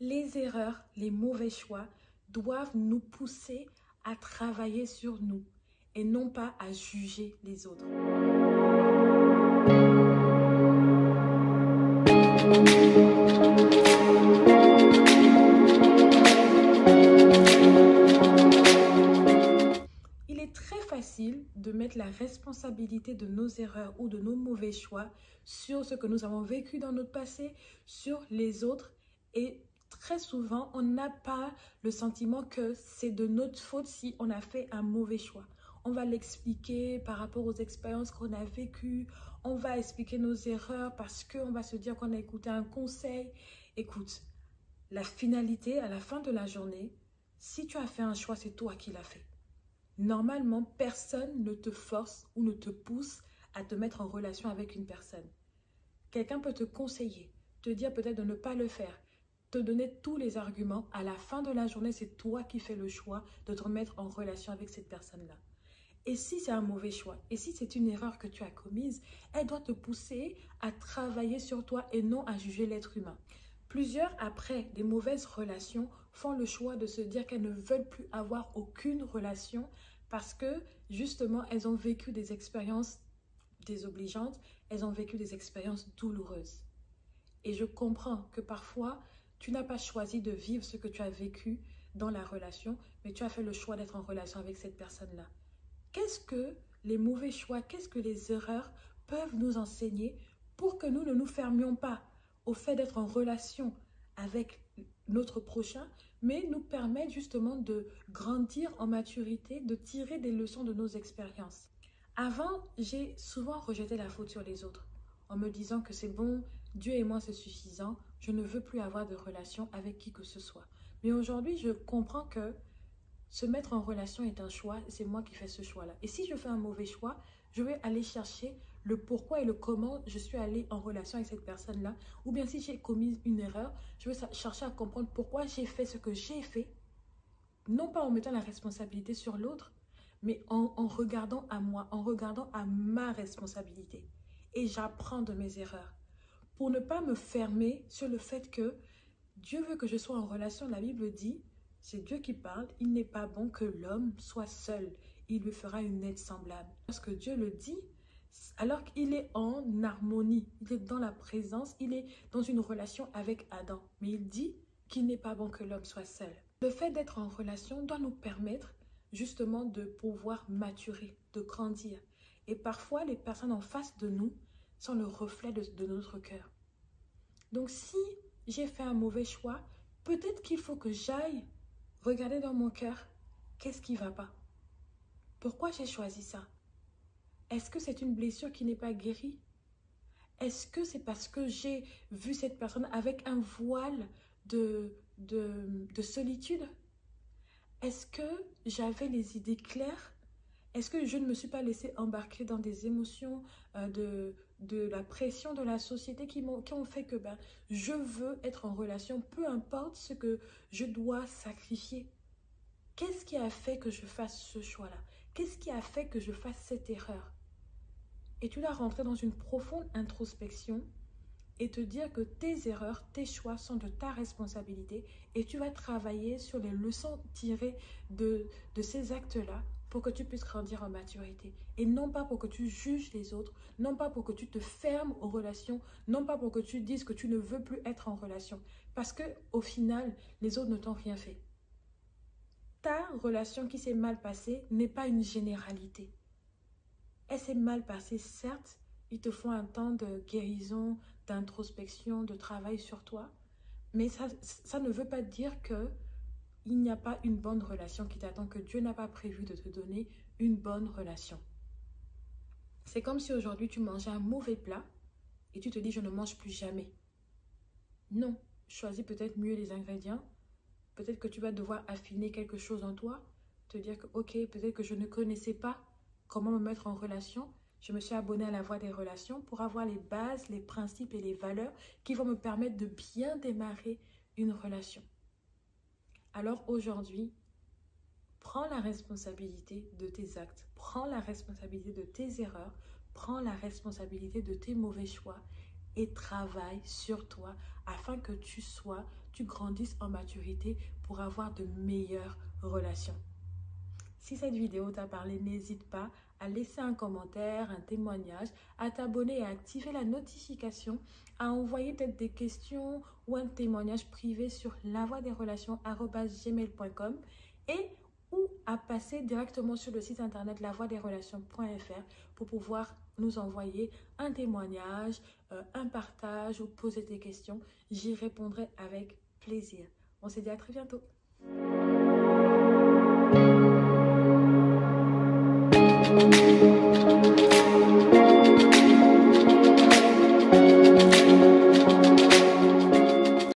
Les erreurs, les mauvais choix doivent nous pousser à travailler sur nous et non pas à juger les autres. Il est très facile de mettre la responsabilité de nos erreurs ou de nos mauvais choix sur ce que nous avons vécu dans notre passé, sur les autres, et très souvent, on n'a pas le sentiment que c'est de notre faute si on a fait un mauvais choix. On va l'expliquer par rapport aux expériences qu'on a vécues. On va expliquer nos erreurs parce qu'on va se dire qu'on a écouté un conseil. Écoute, la finalité, à la fin de la journée, si tu as fait un choix, c'est toi qui l'as fait. Normalement, personne ne te force ou ne te pousse à te mettre en relation avec une personne. Quelqu'un peut te conseiller, te dire peut-être de ne pas le faire, te donner tous les arguments. À la fin de la journée, c'est toi qui fais le choix de te remettre en relation avec cette personne-là. Et si c'est un mauvais choix, et si c'est une erreur que tu as commise, elle doit te pousser à travailler sur toi et non à juger l'être humain. Plusieurs, après des mauvaises relations, font le choix de se dire qu'elles ne veulent plus avoir aucune relation parce que, justement, elles ont vécu des expériences désobligeantes, elles ont vécu des expériences douloureuses. Et je comprends que parfois, tu n'as pas choisi de vivre ce que tu as vécu dans la relation, mais tu as fait le choix d'être en relation avec cette personne-là. Qu'est-ce que les mauvais choix, qu'est-ce que les erreurs peuvent nous enseigner pour que nous ne nous fermions pas au fait d'être en relation avec notre prochain, mais nous permettre justement de grandir en maturité, de tirer des leçons de nos expériences. Avant, j'ai souvent rejeté la faute sur les autres en me disant que c'est bon, Dieu et moi c'est suffisant, je ne veux plus avoir de relation avec qui que ce soit. Mais aujourd'hui, je comprends que se mettre en relation est un choix, c'est moi qui fais ce choix-là. Et si je fais un mauvais choix, je vais aller chercher le pourquoi et le comment je suis allée en relation avec cette personne-là. Ou bien si j'ai commis une erreur, je vais chercher à comprendre pourquoi j'ai fait ce que j'ai fait. Non pas en mettant la responsabilité sur l'autre, mais en regardant à moi, en regardant à ma responsabilité. Et j'apprends de mes erreurs. Pour ne pas me fermer sur le fait que Dieu veut que je sois en relation. La Bible dit, c'est Dieu qui parle, il n'est pas bon que l'homme soit seul. Il lui fera une aide semblable. Parce que Dieu le dit, alors qu'il est en harmonie, il est dans la présence, il est dans une relation avec Adam. Mais il dit qu'il n'est pas bon que l'homme soit seul. Le fait d'être en relation doit nous permettre justement de pouvoir maturer, de grandir. Et parfois, les personnes en face de nous sont le reflet de notre cœur. Donc si j'ai fait un mauvais choix, peut-être qu'il faut que j'aille regarder dans mon cœur, qu'est-ce qui ne va pas? Pourquoi j'ai choisi ça? Est-ce que c'est une blessure qui n'est pas guérie? Est-ce que c'est parce que j'ai vu cette personne avec un voile de solitude? Est-ce que j'avais les idées claires? Est-ce que je ne me suis pas laissée embarquer dans des émotions de la pression de la société qui ont fait que je veux être en relation, peu importe ce que je dois sacrifier? Qu'est-ce qui a fait que je fasse ce choix-là? Qu'est-ce qui a fait que je fasse cette erreur? Et tu dois rentrer dans une profonde introspection et te dire que tes erreurs, tes choix sont de ta responsabilité et tu vas travailler sur les leçons tirées de ces actes-là pour que tu puisses grandir en maturité. Et non pas pour que tu juges les autres, non pas pour que tu te fermes aux relations, non pas pour que tu dises que tu ne veux plus être en relation. Parce qu'au final, les autres ne t'ont rien fait. Ta relation qui s'est mal passée n'est pas une généralité. Elle s'est mal passée, certes, ils te font un temps de guérison, d'introspection, de travail sur toi, mais ça ne veut pas dire que il n'y a pas une bonne relation qui t'attend, que Dieu n'a pas prévu de te donner une bonne relation. C'est comme si aujourd'hui tu mangeais un mauvais plat et tu te dis je ne mange plus jamais. Non, choisis peut-être mieux les ingrédients. Peut-être que tu vas devoir affiner quelque chose en toi, te dire que ok, peut-être que je ne connaissais pas comment me mettre en relation. Je me suis abonnée à la Voie des relations pour avoir les bases, les principes et les valeurs qui vont me permettre de bien démarrer une relation. Alors aujourd'hui, prends la responsabilité de tes actes, prends la responsabilité de tes erreurs, prends la responsabilité de tes mauvais choix et travaille sur toi afin que tu sois tu grandisses en maturité pour avoir de meilleures relations. Si cette vidéo t'a parlé, n'hésite pas à laisser un commentaire, un témoignage, à t'abonner et à activer la notification, à envoyer peut-être des questions ou un témoignage privé sur lavoiderelations@gmail.com et ou à passer directement sur le site internet lavoiderelations.fr pour pouvoir nous envoyer un témoignage, un partage ou poser tes questions. J'y répondrai avec plaisir. On se dit à très bientôt.